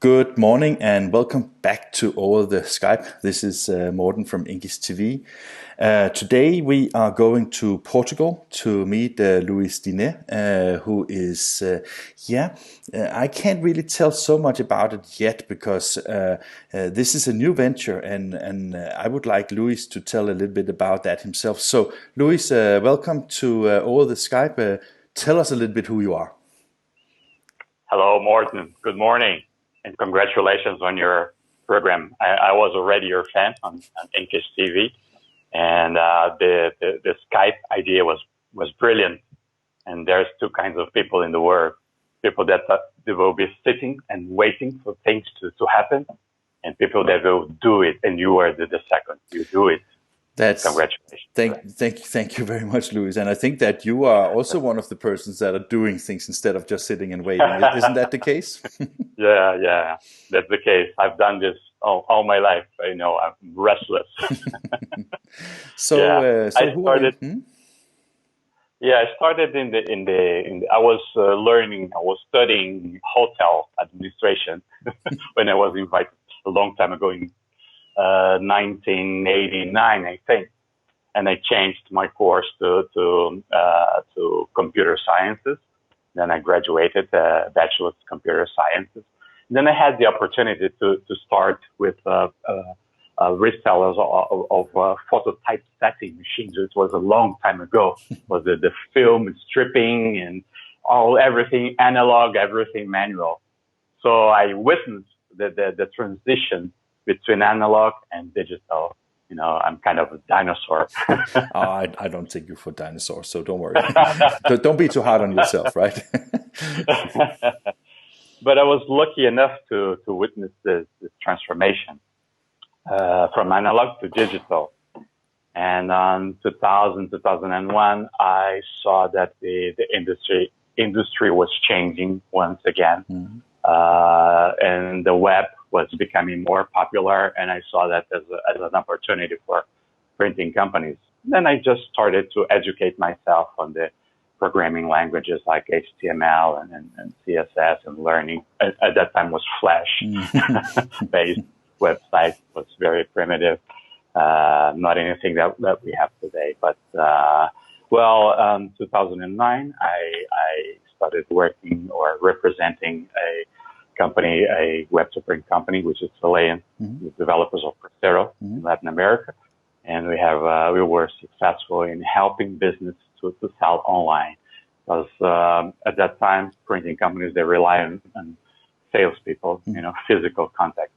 Good morning and welcome back to Over the Skype. This is Morten from INKISH TV. Today we are going to Portugal to meet Luis Diníz, who is, I can't really tell so much about it yet because this is a new venture and I would like Luis to tell a little bit about that himself. So Luis, welcome to Over the Skype. Tell us a little bit who you are. Hello, Morten. Good morning. And congratulations on your program. I was already your fan on INKISH TV, and the Skype idea was brilliant. And there's two kinds of people in the world: people that they will be sitting and waiting for things to happen, and people that will do it. And you are the second. You do it. Congratulations. Thank you very much, Luis. And I think that you are also one of the persons that are doing things instead of just sitting and waiting. Isn't that the case? Yeah, that's the case. I've done this all my life. I'm restless. I started I was studying hotel administration when I was invited a long time ago in 1989, I think, and I changed my course to computer sciences. Then I graduated bachelor's computer sciences. And then I had the opportunity to start with resellers of phototype setting machines. It was a long time ago. It was the film stripping and everything analog, everything manual. So I witnessed the transition between analog and digital. I'm kind of a dinosaur. I don't take you for dinosaur, so don't worry. Don't be too hard on yourself, right? But I was lucky enough to witness this transformation from analog to digital. And on 2001, I saw that the industry was changing once again. Mm-hmm. And the web was becoming more popular, and I saw that as an opportunity for printing companies. Then I just started to educate myself on the programming languages like HTML and CSS, and learning. At that time was Flash-based website. Was very primitive, not anything that we have today. But 2009, I started working or representing a company, a web-to-print company, which is Chilean, the developers of Cranberry in Latin America. And we were successful in helping business to sell online. Because at that time, printing companies, they rely on salespeople, physical contact.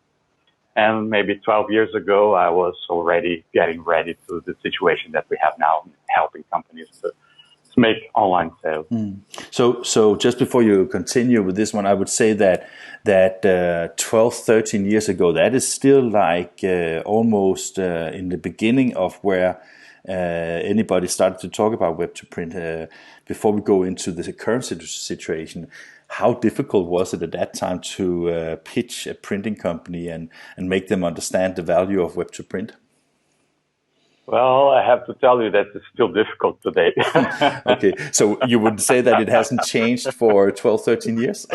And maybe 12 years ago, I was already getting ready to the situation that we have now, helping companies to make online sales. So just before you continue with this one, I would say that 12, 13 years ago, that is still like almost in the beginning of where anybody started to talk about web to print. Before we go into the current situation, how difficult was it at that time to pitch a printing company and make them understand the value of web to print? Well, I have to tell you that it's still difficult today. Okay, so you would say that it hasn't changed for 12, 13 years?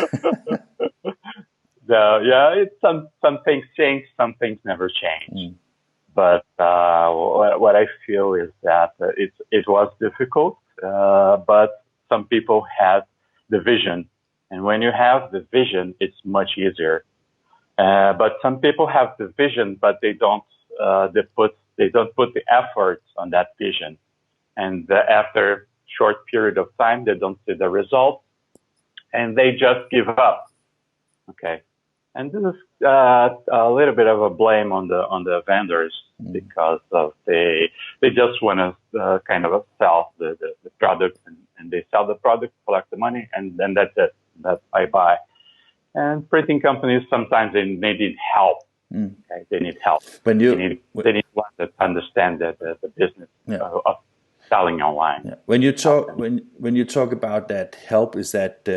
Some things change, some things never change. But what I feel is that it was difficult, but some people had the vision. And when you have the vision, it's much easier. But some people have the vision, but they don't put the effort on that vision. And after short period of time, they don't see the result, and they just give up. Okay. And this is a little bit of a blame on the vendors, because of they just want to kind of sell the product, and they sell the product, collect the money, and then that's it. That's bye-bye. And printing companies, sometimes they need help. Okay, they need help. They need one that understand the business of selling online. Yeah. When you talk about that help, is that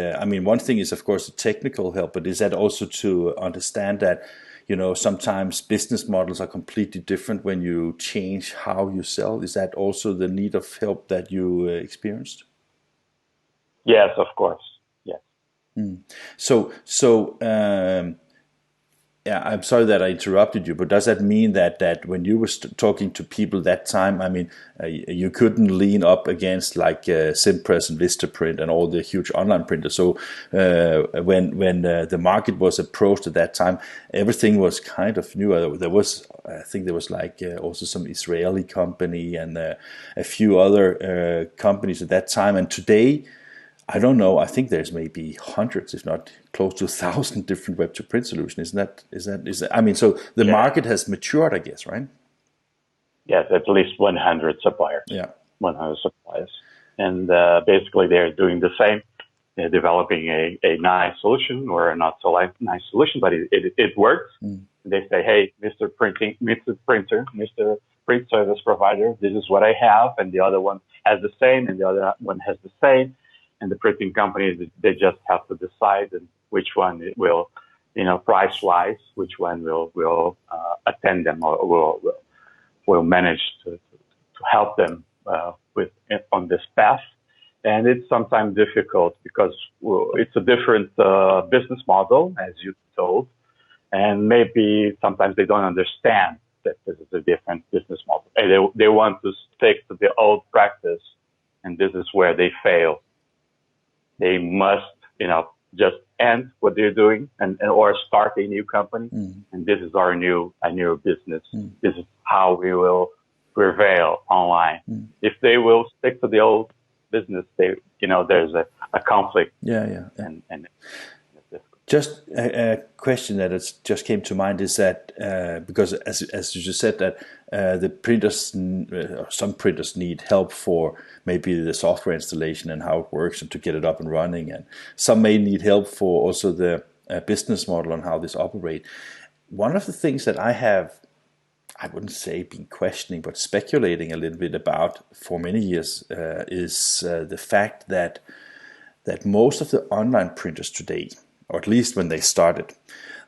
one thing is of course the technical help, but is that also to understand that sometimes business models are completely different when you change how you sell? Is that also the need of help that you experienced? Yes, of course. Yes. So Yeah, I'm sorry that I interrupted you, but does that mean that when you were talking to people that time, I mean, you couldn't lean up against like Simpress and Vistaprint and all the huge online printers? So when the market was approached at that time, everything was kind of new. I think there was like also some Israeli company and a few other companies at that time. And today, I don't know. I think there's maybe hundreds, if not close to 1,000 different web to print solutions. Is that? I mean, so the market has matured, I guess, right? Yes, at least 100 suppliers. Yeah, 100 suppliers, and basically they're doing the same. They're developing a nice solution or a not so nice solution, but it works. They say, "Hey, Mr. Print Service Provider, this is what I have," and the other one has the same, and the other one has the same. And the printing companies, they just have to decide which one will, price-wise, which one will attend them or will manage to help them on this path. And it's sometimes difficult because it's a different business model, as you told, and maybe sometimes they don't understand that this is a different business model. And they want to stick to the old practice, and this is where they fail. They must, just end what they're doing or start a new company. And this is our new business. This is how we will prevail online. If they will stick to the old business, there's a conflict. Yeah. And just a question that just came to mind is that because as you just said that the printers, some printers need help for maybe the software installation and how it works and to get it up and running, and some may need help for also the business model and how this operate. One of the things that I wouldn't say been questioning, but speculating a little bit about for many years is the fact that most of the online printers today, or at least when they started,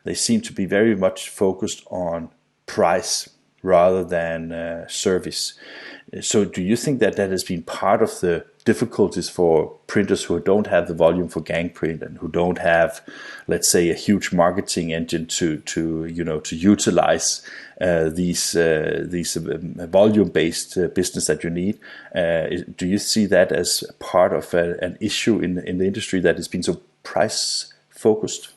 they seem to be very much focused on price rather than service. So do you think that has been part of the difficulties for printers who don't have the volume for gang print and who don't have, let's say, a huge marketing engine to utilize these volume-based business that you need? Do you see that as part of an issue in the industry that has been so price focused?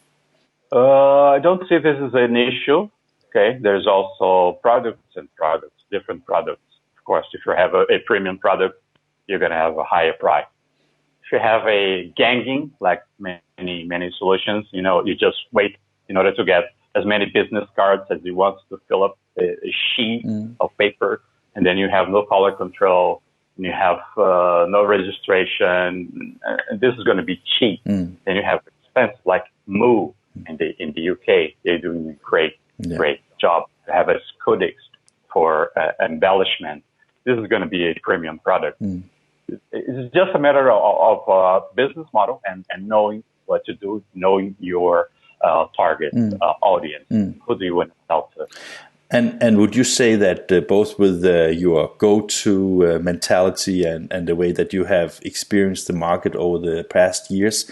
I don't see this as an issue. Okay, there's also products and products, different products. Of course, if you have a premium product, you're going to have a higher price. If you have a ganging, like many solutions, you just wait in order to get as many business cards as you want to fill up a sheet of paper, and then you have no color control, and you have no registration, and this is going to be cheap. Then you have expense like Moo in the UK. They're doing a great job to have a codex for embellishment. This is going to be a premium product. It's just a matter of business model and knowing what to do, knowing your target audience. Who do you want to sell to? And would you say that both with your go-to mentality and the way that you have experienced the market over the past years,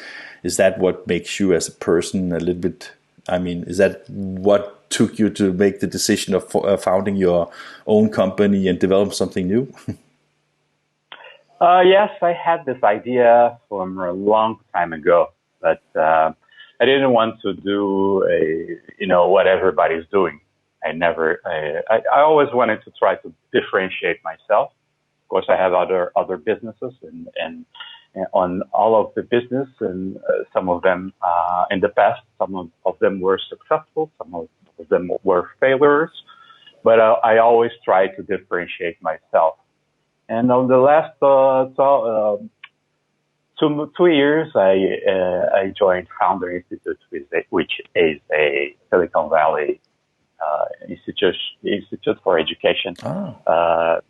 is that what makes you as a person a little bit, is that what took you to make the decision of founding your own company and develop something new? Yes, I had this idea from a long time ago, but I didn't want to do what everybody's doing. I always wanted to try to differentiate myself. Of course, I have other businesses and on all of the business, and some of them in the past, some of them were successful, some of them were failures, but I always try to differentiate myself. And on the last 2 years, I joined Founder Institute, which is a Silicon Valley institute for education.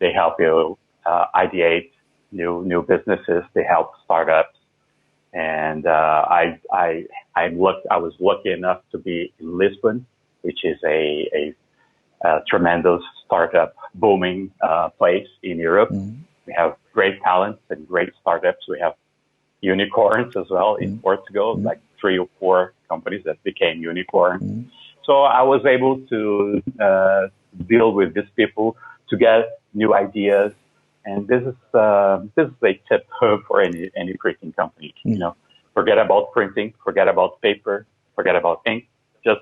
They help you ideate new businesses. They help startups, and I was lucky enough to be in Lisbon, which is a tremendous startup booming place in Europe. We have great talents and great startups. We have unicorns as well in Portugal, like 3 or 4 companies that became unicorns. So I was able to deal with these people to get new ideas. And this is a tip for any printing company. You know, forget about printing, forget about paper, forget about ink. Just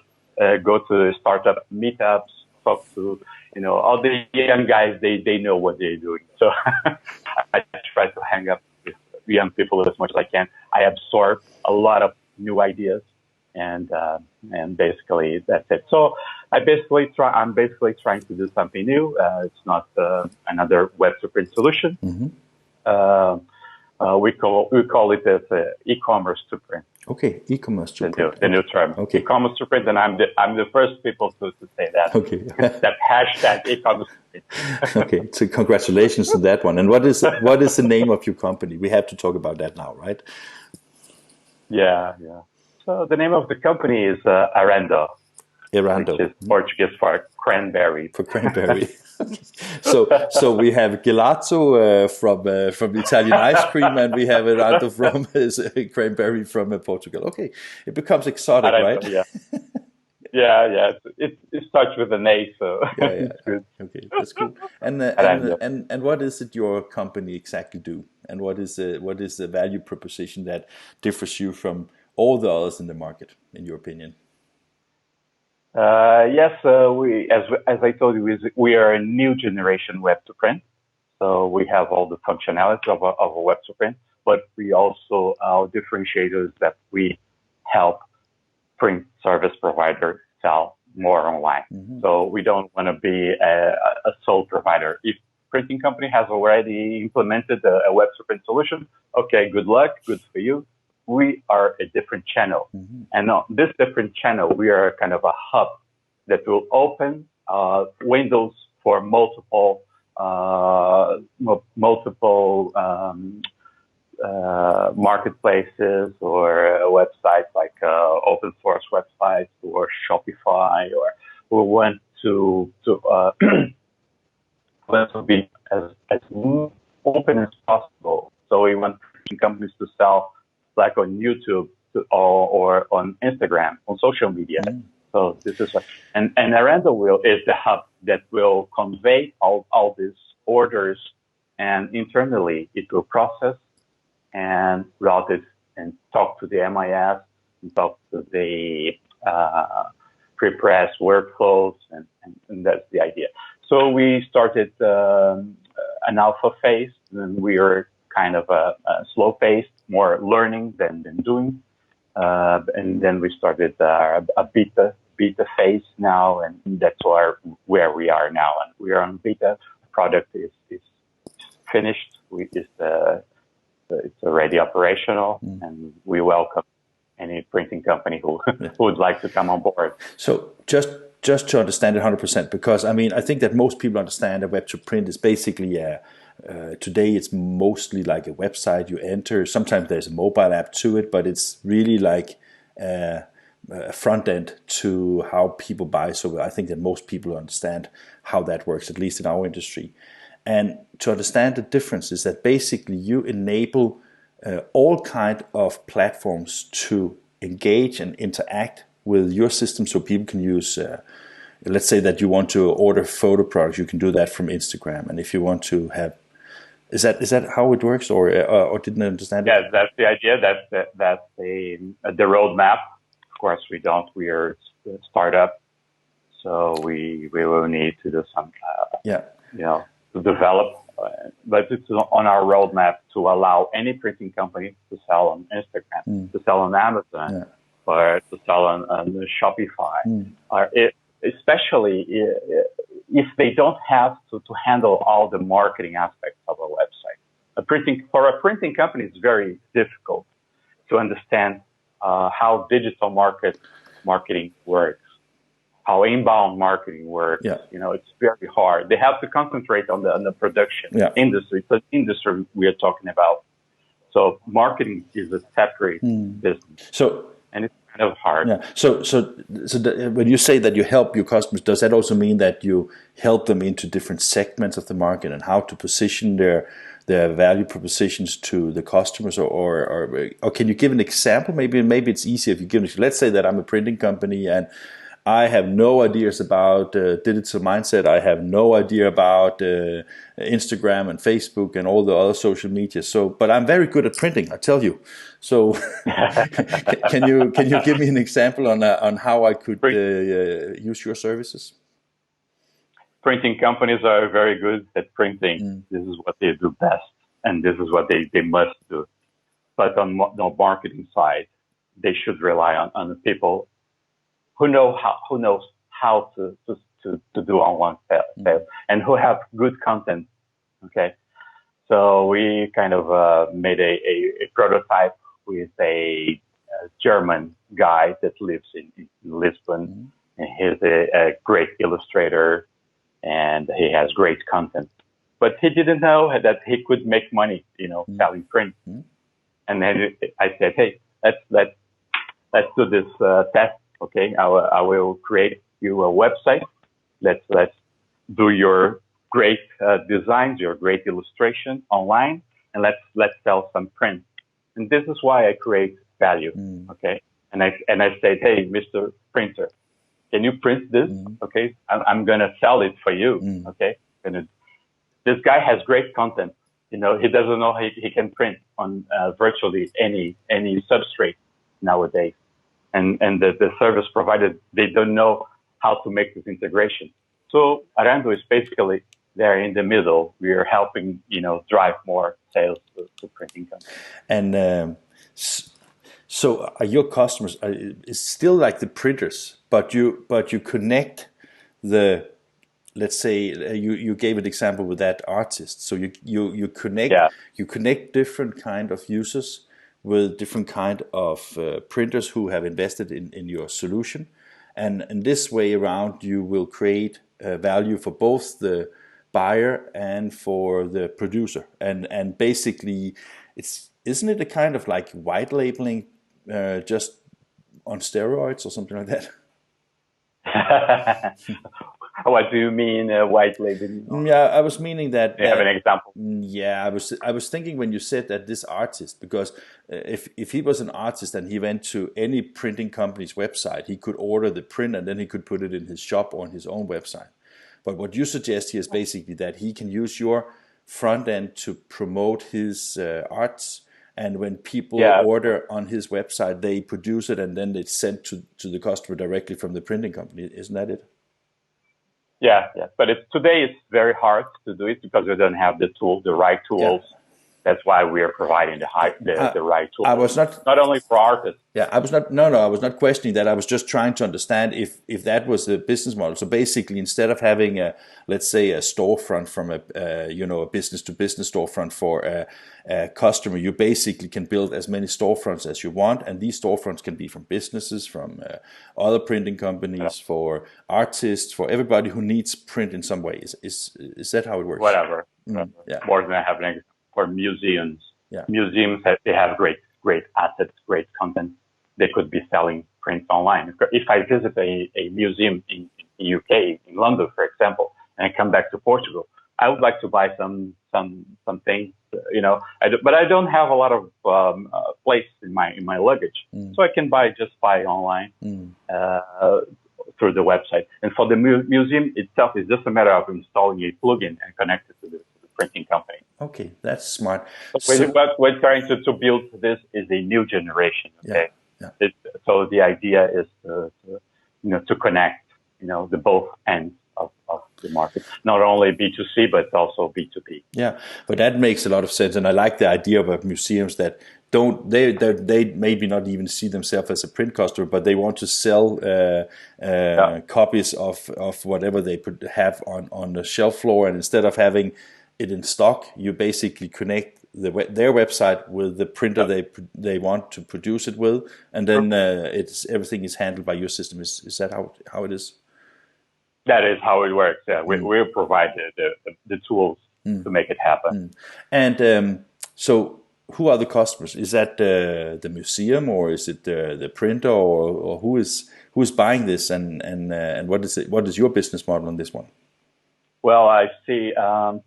go to startup meetups, talk to, you know, all the young guys. They know what they're doing. So I try to hang up with young people as much as I can. I absorb a lot of new ideas, and basically that's it. So I'm basically trying to do something new. It's not another web to print solution. We call it as e-commerce to print. Okay, e-commerce to print. The new term. Okay, e-commerce to print, and I'm the first people to say that. Okay, that hashtag e-commerce to print. Okay, so congratulations to that one. And what is the name of your company? We have to talk about that now, right? Yeah. So the name of the company is Arando. Arando. Which is Portuguese for cranberry. For cranberry. So we have gelato from Italian ice cream, and we have Arando from cranberry from Portugal. Okay, it becomes exotic, Arando, right? Yeah. It starts with an A, so it's good. Okay, that's cool. And what is it your company exactly do? And what is the value proposition that differs you from all the others in the market, in your opinion? Yes, we, as I told you, we are a new generation web to print. So we have all the functionality of a web to print, but we also, our differentiators that we help print service provider sell more online. So we don't want to be a sole provider. If printing company has already implemented a web to print solution, okay, good luck, good for you. We are a different channel. And on this different channel, we are kind of a hub that will open windows for multiple marketplaces or websites like open source websites or Shopify, or we want to be as open as possible. So we want companies to sell like on YouTube or on Instagram, on social media. So this is and Arando is the hub that will convey all these orders, and internally it will process and route it and talk to the MIS and talk to the pre-press workflows, and that's the idea. So we started an alpha phase, and we are kind of a slow pace, more learning than doing. And then we started a beta phase now, and that's where we are now. And we are on beta. The product is finished. It's already operational, and we welcome any printing company who would like to come on board. So just to understand it 100%, because I mean, I think that most people understand that web to print is basically today it's mostly like a website you enter. Sometimes there's a mobile app to it, but it's really like a front end to how people buy. So I think that most people understand how that works, at least in our industry. And to understand the difference is that basically you enable all kind of platforms to engage and interact with your system, so people can use, let's say that you want to order photo products, you can do that from Instagram. And if you want to have, is that how it works, or didn't I understand it? Yeah, that's the idea. That's the roadmap. Of course, we are a startup, so we will need to do some, to develop. But it's on our roadmap to allow any printing company to sell on Instagram, to sell on Amazon, or to sell on Shopify, or especially if they don't have to handle all the marketing aspects of a website. For a printing company, it's very difficult to understand how digital marketing works, how inbound marketing works. It's very hard. They have to concentrate on the production industry. It's an industry we are talking about. So marketing is a separate business. And it's kind of hard. Yeah. So when you say that you help your customers, does that also mean that you help them into different segments of the market and how to position their value propositions to the customers, or can you give an example? Maybe it's easier if you give it. Let's say that I'm a printing company and I have no ideas about digital mindset. I have no idea about Instagram and Facebook and all the other social media. So, but I'm very good at printing, I tell you. So, can you give me an example on how I could use your services? Printing companies are very good at printing. This is what they do best, and this is what they must do. But on the marketing side, they should rely on the people who knows how to do online sales and who have good content. Okay, so we kind of made a prototype with a German guy that lives in Lisbon, and he's a great illustrator, and he has great content. But he didn't know that he could make money, selling print. And then I said, hey, let's do this test. Okay, I will create you a website. Let's do your great designs, your great illustration online, and let's sell some print. And this is why I create value. Okay, and I said, hey, Mr. Printer, can you print this? Okay, I'm gonna sell it for you. Okay, this guy has great content. He doesn't know he can print on virtually any substrate nowadays. And the service provider, they don't know how to make this integration. So Arando is basically there in the middle. We are helping, drive more sales to printing companies. And so are your customers, it's still like the printers, but you connect the, let's say you gave an example with that artist. So you connect different kind of users with different kind of printers who have invested in your solution, and in this way around you will create value for both the buyer and for the producer, and basically isn't it a kind of like white labeling just on steroids or something like that? What do you mean white labeling? Yeah, I was meaning that. Do you have an example? Yeah, I was thinking when you said that this artist, because if he was an artist and he went to any printing company's website, he could order the print and then he could put it in his shop or on his own website. But what you suggest here is basically that he can use your front end to promote his arts. And when people order on his website, they produce it and then it's sent to the customer directly from the printing company. Isn't that it? Yeah. But today it's very hard to do it because we don't have the right tools. Yeah. That's why we are providing the right tools. I was not only for artists. Yeah, I was not questioning that. I was just trying to understand if that was the business model. So basically, instead of having let's say a storefront from a business to business storefront for a customer, you basically can build as many storefronts as you want, and these storefronts can be from businesses, from other printing companies, for artists, for everybody who needs print in some way. Is that how it works? Whatever. More than happening for museums. Yeah. Museums, they have great assets, great content. They could be selling prints online. If I visit a museum in the UK, in London, for example, and I come back to Portugal, I would like to buy some things, but I don't have a lot of place in my luggage, so I can buy online through the website. And for the museum itself, it's just a matter of installing a plugin and connect it to the printing company. Okay, that's smart. What we're trying to build this is a new generation. Okay, so the idea is to connect the both ends of the market, not only B2C but also B2B. Yeah, but that makes a lot of sense, and I like the idea of museums that they maybe not even see themselves as a print customer, but they want to sell copies of whatever they have on the shelf floor, and instead of having it in stock, you basically connect their website with the printer they want to produce it with, and then everything is handled by your system. Is that how it is? That is how it works. Yeah, we provide the tools to make it happen. And so, who are the customers? Is that the museum, or is it the printer, or who is buying this? And what is it? What is your business model on this one? Well, I see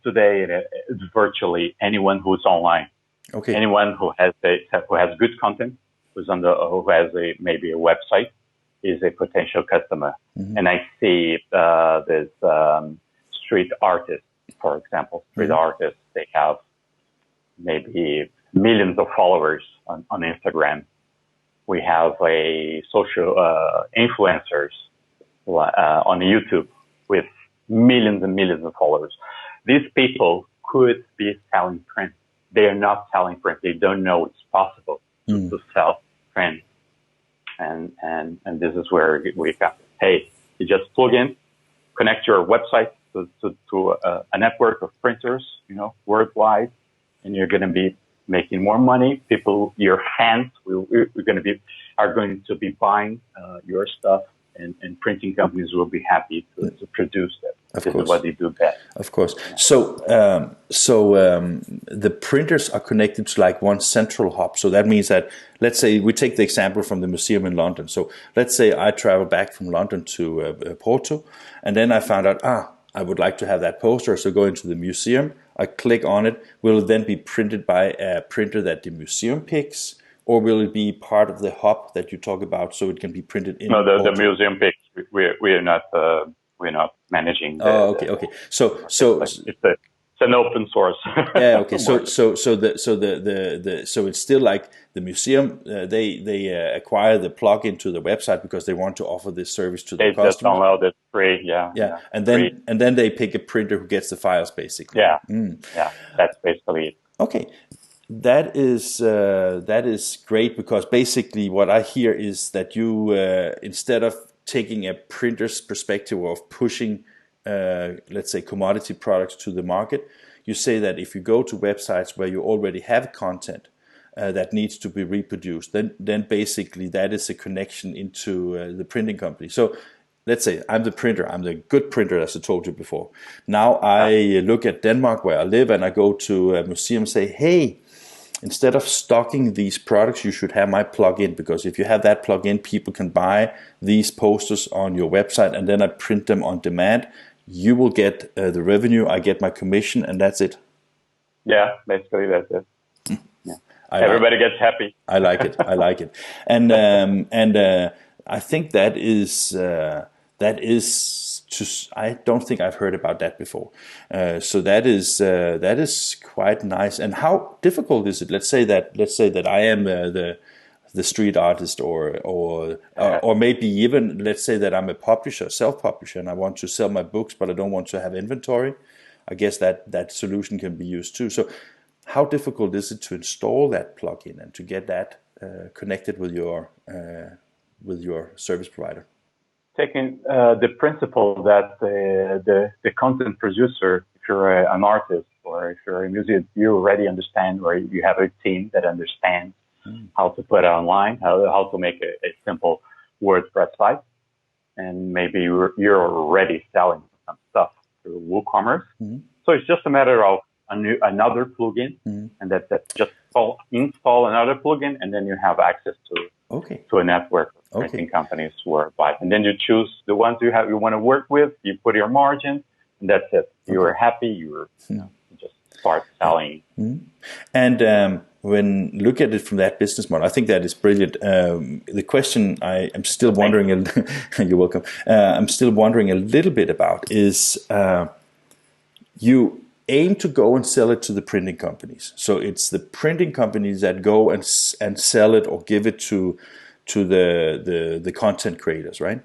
today it's virtually anyone who's online. Okay. Anyone who has good content, who has maybe a website, is a potential customer. And I see this street artist, for example, street artists, they have maybe millions of followers on Instagram. We have a social influencers on YouTube with millions and millions of followers. These people could be selling print. They are not selling print. They don't know it's possible to sell print. And this is where we got, hey, you just plug in, connect your website to a network of printers, worldwide, and you're going to be making more money. People, your fans, are going to be buying your stuff, and printing companies will be happy to produce that. This is what they do best. Of course. So the printers are connected to like one central hub. So that means that, let's say we take the example from the museum in London. So let's say I travel back from London to Porto, and then I found out, I would like to have that poster. So go into the museum, I click on it. Will it then be printed by a printer that the museum picks? Or will it be part of the hub that you talk about, so it can be printed in? No, the museum picks. We are not managing. Okay. So it's an open source. Yeah. Okay. So it's still like the museum. They acquire the plugin to the website because they want to offer this service to their customers. They just download it free. Yeah. And then they pick a printer who gets the files, basically. Yeah. Yeah. That's basically it. Okay. That is great, because basically what I hear is that you instead of taking a printer's perspective of pushing let's say commodity products to the market, you say that if you go to websites where you already have content that needs to be reproduced, then basically that is a connection into the printing company. So let's say I'm the printer, I'm the good printer, as I told you before. Now I look at Denmark where I live, and I go to a museum and say, hey, instead of stocking these products, you should have my plugin, because if you have that plugin, people can buy these posters on your website, and then I print them on demand. You will get the revenue, I get my commission, and that's it. Yeah, basically that's it. Yeah. Everybody gets happy. I like it. And I think that is I don't think I've heard about that before. So that is quite nice. And how difficult is it? Let's say that I am the street artist, or maybe even let's say that I'm a publisher, self-publisher, and I want to sell my books, but I don't want to have inventory. I guess that solution can be used too. So how difficult is it to install that plugin and to get that connected with your service provider? Taking the principle that the content producer, if you're an artist or if you're a musician, you already understand, or you have a team that understands how to put it online, how to make a simple WordPress site, and maybe you're already selling some stuff through WooCommerce. So it's just a matter of another plugin, and that's it. Just install another plugin, and then you have access to a network of printing companies worldwide. And then you choose the ones you want to work with. You put your margin, and that's it. You are happy. You just start selling. And when look at it from that business model, I think that is brilliant. The question I am still wondering, you're welcome. I'm still wondering a little bit about is you aim to go and sell it to the printing companies. So it's the printing companies that go and sell it or give it to the content creators, right?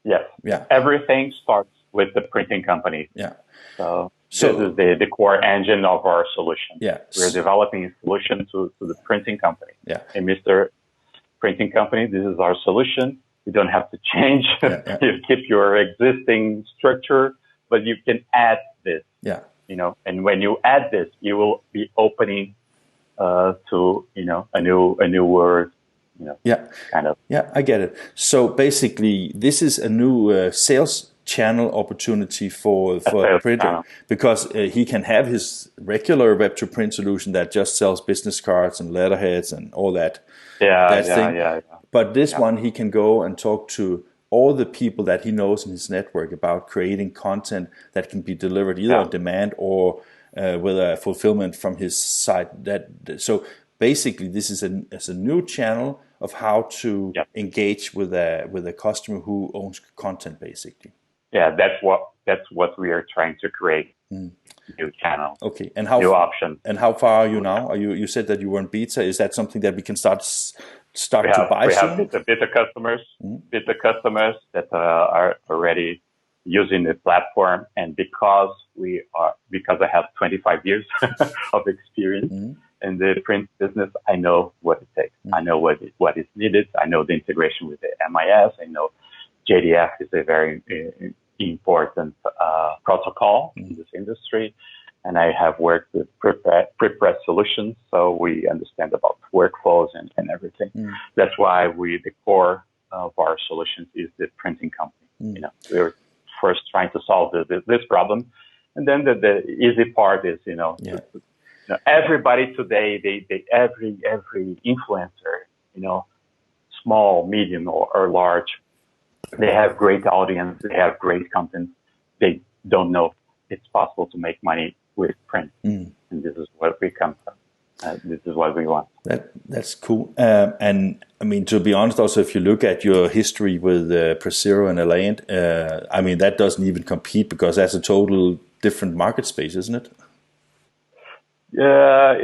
Yes. Yeah. Everything starts with the printing company. Yeah. So this is the core engine of our solution. Yeah. We're developing a solution to the printing company. Yeah. And Mr. Printing Company, this is our solution. You don't have to change. You keep your existing structure, but you can add this. Yeah. And when you add this, you will be opening to a new world. Kind of. Yeah, I get it. So basically, this is a new sales channel opportunity for a printer, because he can have his regular web-to-print solution that just sells business cards and letterheads and all that. Yeah. But this one, he can go and talk to all the people that he knows in his network about creating content that can be delivered either on demand or with a fulfillment from his site. So basically this is a new channel of how to engage with a customer who owns content, basically. Yeah, that's what we are trying to create. New channel. Okay, and new option. And how far are you now? You said that you were in beta. Is that something that we can start to buy soon? We have beta customers that are already using the platform, and because I have 25 years of experience in the print business, I know what it takes. I know what is needed. I know the integration with the MIS. I know JDF is a very important protocol in this industry, and I have worked with pre-press solutions, so we understand about workflows and everything. That's why the core of our solutions is the printing company. We're first trying to solve this problem, and then the easy part is everybody today, every influencer, small, medium, or large, they have great audience, they have great content. They don't know it's possible to make money with print, and this is where we come from. This is what we want. That's cool. And I mean, to be honest, also if you look at your history with PreZero and Alliant, I mean that doesn't even compete because that's a total different market space, isn't it?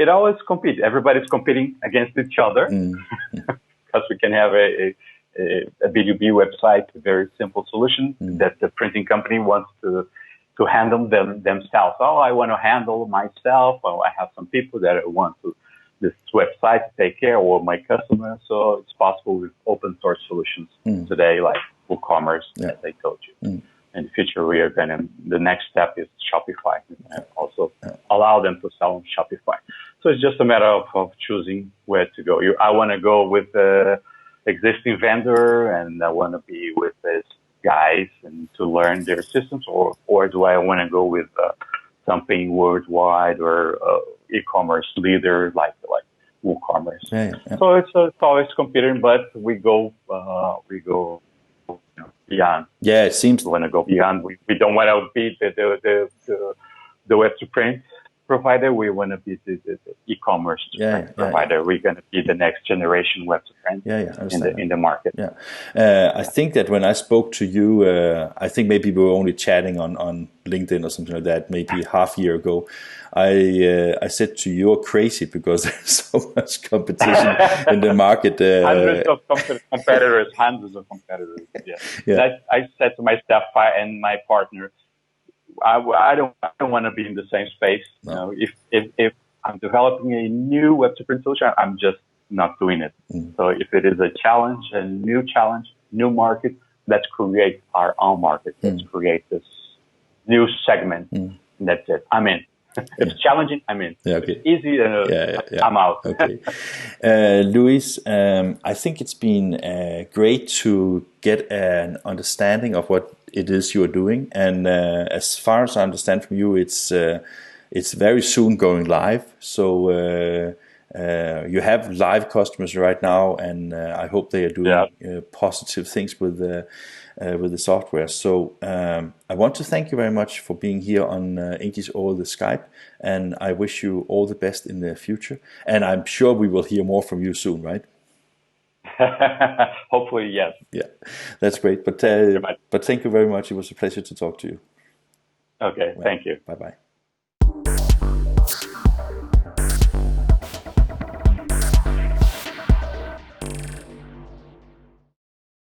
It always competes. Everybody's competing against each other because we can have a B2B website, a very simple solution that the printing company wants to handle themselves. Oh, I want to handle myself. Oh, I have some people that I want this website to take care of my customers. So it's possible with open source solutions today, like WooCommerce, as I told you. In the future, the next step is Shopify, and also allow them to sell on Shopify. So it's just a matter of choosing where to go. I want to go with the existing vendor, and I want to be with this guys and to learn their systems, or do I want to go with something worldwide or e-commerce leader like WooCommerce? So it's always competing, but we go beyond. Yeah, it seems we want to go beyond. We don't want to be the web to print provider. We want to be the e-commerce provider. We're going to be the next generation web to print in the market. I think that when I spoke to you, I think maybe we were only chatting on LinkedIn or something like that, maybe half a year ago. I said to you, you're crazy because there's so much competition in the market. Hundreds of competitors. I said to my staff and my partner, I don't want to be in the same space. No. If I'm developing a new web to print solution, I'm just not doing it. So if it is a challenge, new market, let's create our own market. Let's create this new segment. That's it. I'm in. If it's challenging, I'm in. If it's easy, I'm out. Okay. Luís, I think it's been great to get an understanding of what it is you are doing, and as far as I understand from you, it's very soon going live. So you have live customers right now, and I hope they are doing positive things with the software. So I want to thank you very much for being here on INKISH Over the Skype, and I wish you all the best in the future. And I'm sure we will hear more from you soon, right? Hopefully, yes. Yeah, that's great. But thank you very much. It was a pleasure to talk to you. Okay, thank you. Bye-bye.